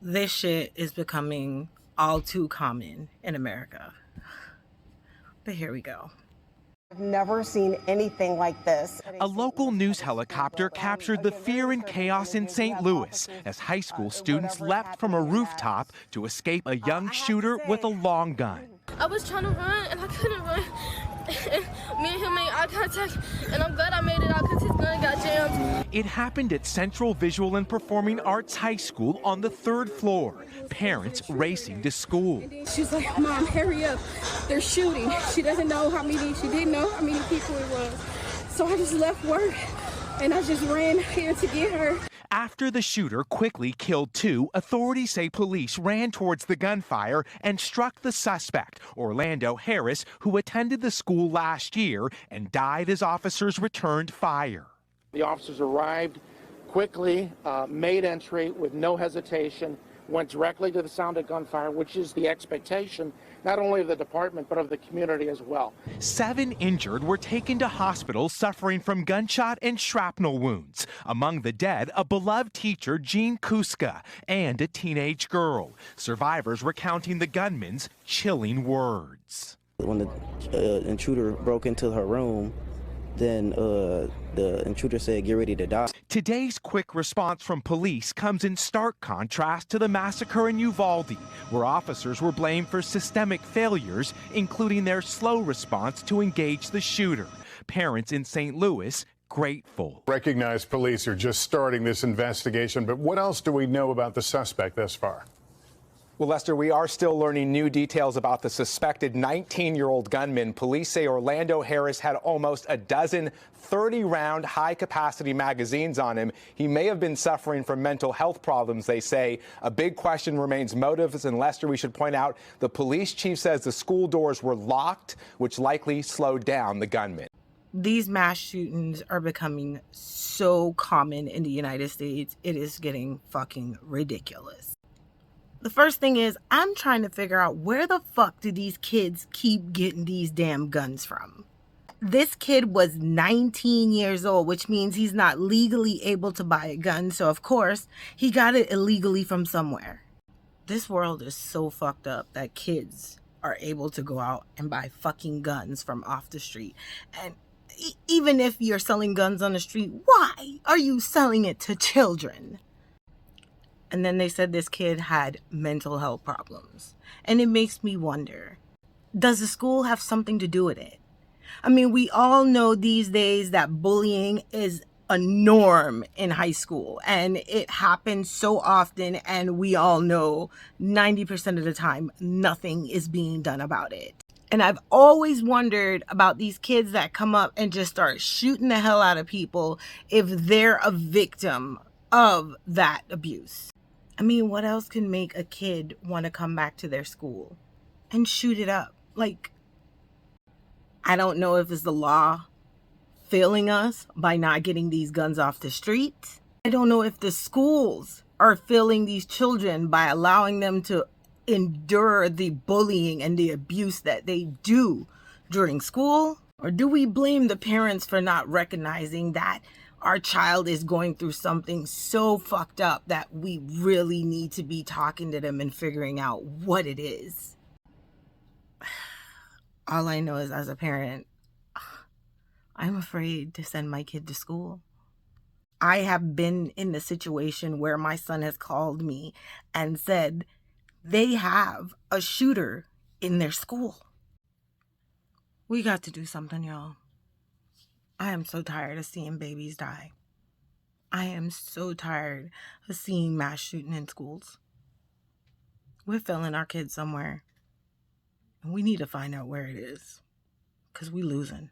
This shit is becoming all too common in America. But here we go. I've never seen anything like this. A local news helicopter captured the fear and chaos in St. Louis as high school students leapt from a rooftop to escape a young shooter with a long gun. I was trying to run and I couldn't run. Me and him made eye contact, and I'm glad I made it out because his gun got jammed. It happened at Central Visual and Performing Arts High School on the 3rd floor. Parents racing to school. She's like, Mom, hurry up. They're shooting. She didn't know how many people it was. So I just left work and I just ran here to get her. After the shooter quickly killed 2, authorities say police ran towards the gunfire and struck the suspect, Orlando Harris, who attended the school last year and died as officers returned fire. The officers arrived quickly, made entry with no hesitation, went directly to the sound of gunfire, which is the expectation not only of the department but of the community as well. 7 injured were taken to hospital suffering from gunshot and shrapnel wounds. Among the dead, a beloved teacher, Jean Kuska, and a teenage girl. Survivors recounting the gunman's chilling words. When the intruder broke into her room, then the intruder said, "Get ready to die." Today's quick response from police comes in stark contrast to the massacre in Uvalde, where officers were blamed for systemic failures, including their slow response to engage the shooter. Parents in St. Louis grateful. Recognized police are just starting this investigation, but what else do we know about the suspect thus far? Well, Lester, we are still learning new details about the suspected 19-year-old gunman. Police say Orlando Harris had almost a dozen 30-round high-capacity magazines on him. He may have been suffering from mental health problems, they say. A big question remains motives. And, Lester, we should point out the police chief says the school doors were locked, which likely slowed down the gunman. These mass shootings are becoming so common in the United States. It is getting fucking ridiculous. The first thing is, I'm trying to figure out where the fuck do these kids keep getting these damn guns from? This kid was 19 years old, which means he's not legally able to buy a gun. So, of course, he got it illegally from somewhere. This world is so fucked up that kids are able to go out and buy fucking guns from off the street. And even if you're selling guns on the street, why are you selling it to children? And then they said this kid had mental health problems. And it makes me wonder, does the school have something to do with it? I mean, we all know these days that bullying is a norm in high school. And it happens so often. And we all know 90% of the time, nothing is being done about it. And I've always wondered about these kids that come up and just start shooting the hell out of people if they're a victim of that abuse. I mean, what else can make a kid want to come back to their school and shoot it up? Like, I don't know if it's the law failing us by not getting these guns off the street. I don't know if the schools are failing these children by allowing them to endure the bullying and the abuse that they do during school. Or do we blame the parents for not recognizing that our child is going through something so fucked up that we really need to be talking to them and figuring out what it is? All I know is, as a parent, I'm afraid to send my kid to school. I have been in the situation where my son has called me and said they have a shooter in their school. We got to do something, y'all. I am so tired of seeing babies die. I am so tired of seeing mass shooting in schools. We're failing our kids somewhere. And we need to find out where it is. Because we losing.